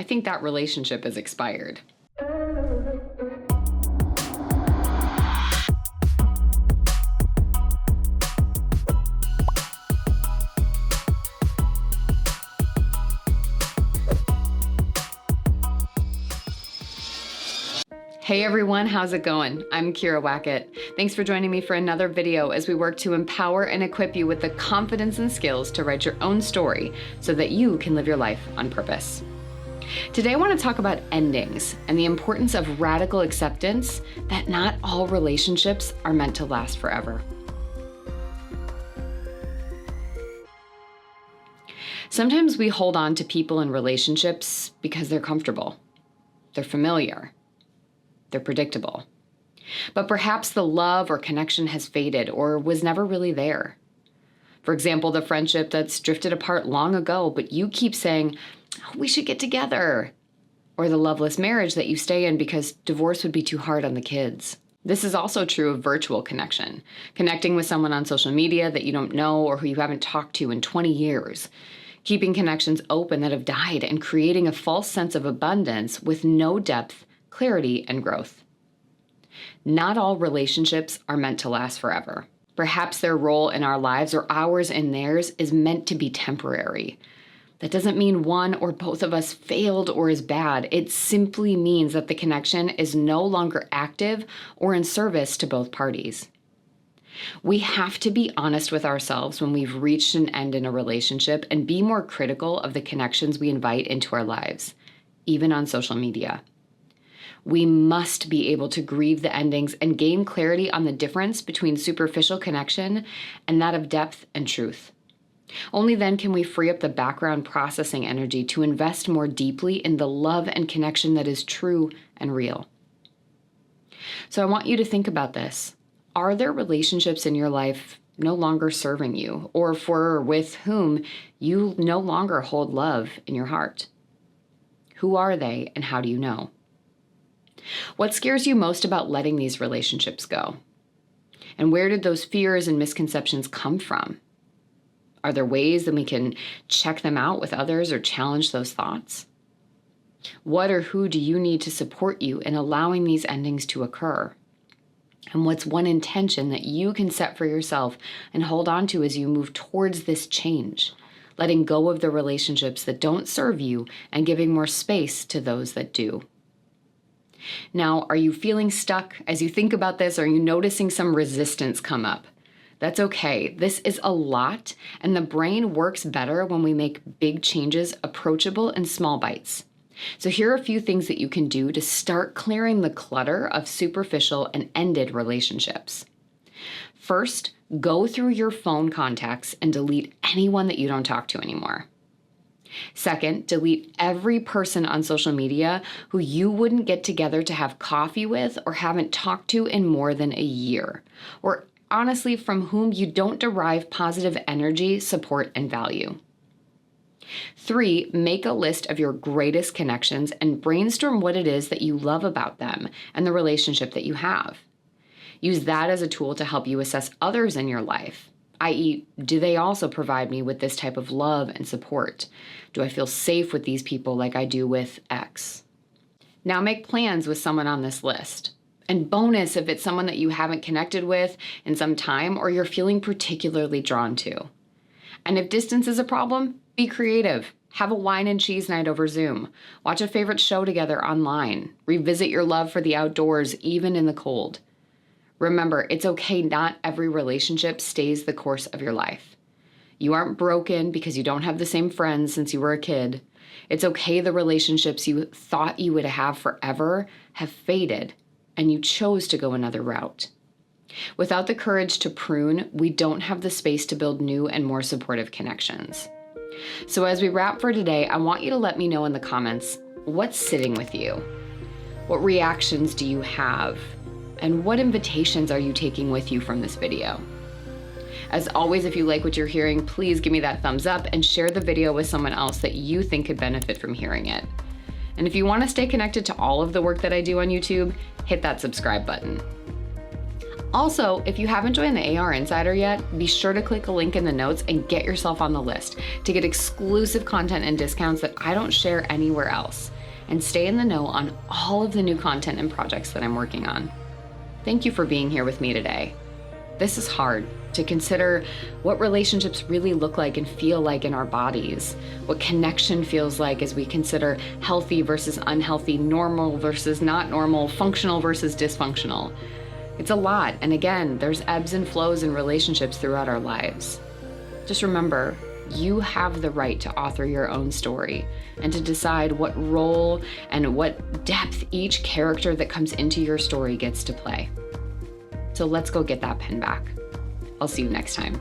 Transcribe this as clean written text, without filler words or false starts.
I think that relationship is expired. Hey everyone, how's it going? I'm Kira Wackett. Thanks for joining me for another video as we work to empower and equip you with the confidence and skills to write your own story so that you can live your life on purpose. Today I want to talk about endings and the importance of radical acceptance that not all relationships are meant to last forever. Sometimes we hold on to people in relationships because they're comfortable, they're familiar, they're predictable. But perhaps the love or connection has faded or was never really there. For example, the friendship that's drifted apart long ago, but you keep saying, "Oh, we should get together." Or the loveless marriage that you stay in because divorce would be too hard on the kids. This is also true of virtual connection, connecting with someone on social media that you don't know or who you haven't talked to in 20 years. Keeping connections open that have died and creating a false sense of abundance with no depth, clarity, and growth. Not all relationships are meant to last forever. Perhaps their role in our lives or ours in theirs is meant to be temporary. That doesn't mean one or both of us failed or is bad. It simply means that the connection is no longer active or in service to both parties. We have to be honest with ourselves when we've reached an end in a relationship and be more critical of the connections we invite into our lives, even on social media. We must be able to grieve the endings and gain clarity on the difference between superficial connection and that of depth and truth. Only then can we free up the background processing energy to invest more deeply in the love and connection that is true and real. So I want you to think about this. Are there relationships in your life no longer serving you, or for or with whom you no longer hold love in your heart? Who are they and how do you know? What scares you most about letting these relationships go? And where did those fears and misconceptions come from? Are there ways that we can check them out with others or challenge those thoughts? What or who do you need to support you in allowing these endings to occur? And what's one intention that you can set for yourself and hold on to as you move towards this change, letting go of the relationships that don't serve you and giving more space to those that do? Now, are you feeling stuck as you think about this? Are you noticing some resistance come up? That's okay. This is a lot, and the brain works better when we make big changes approachable in small bites. So here are a few things that you can do to start clearing the clutter of superficial and ended relationships. First, go through your phone contacts and delete anyone that you don't talk to anymore. Second, delete every person on social media who you wouldn't get together to have coffee with or haven't talked to in more than a year, or honestly, from whom you don't derive positive energy, support, and value. 3, make a list of your greatest connections and brainstorm what it is that you love about them and the relationship that you have. Use that as a tool to help you assess others in your life, i.e., do they also provide me with this type of love and support? Do I feel safe with these people like I do with X? Now make plans with someone on this list. And bonus if it's someone that you haven't connected with in some time or you're feeling particularly drawn to. And if distance is a problem, be creative. Have a wine and cheese night over Zoom. Watch a favorite show together online. Revisit your love for the outdoors, even in the cold. Remember, it's okay, not every relationship stays the course of your life. You aren't broken because you don't have the same friends since you were a kid. It's okay the relationships you thought you would have forever have faded, and you chose to go another route. Without the courage to prune, we don't have the space to build new and more supportive connections. So as we wrap for today, I want you to let me know in the comments, what's sitting with you? What reactions do you have? And what invitations are you taking with you from this video? As always, if you like what you're hearing, please give me that thumbs up and share the video with someone else that you think could benefit from hearing it. And if you want to stay connected to all of the work that I do on YouTube, hit that subscribe button. Also, if you haven't joined the AR Insider yet, be sure to click a link in the notes and get yourself on the list to get exclusive content and discounts that I don't share anywhere else, and stay in the know on all of the new content and projects that I'm working on. Thank you for being here with me today. This is hard, to consider what relationships really look like and feel like in our bodies, what connection feels like as we consider healthy versus unhealthy, normal versus not normal, functional versus dysfunctional. It's a lot, and again, there's ebbs and flows in relationships throughout our lives. Just remember, you have the right to author your own story and to decide what role and what depth each character that comes into your story gets to play. So let's go get that pen back. I'll see you next time.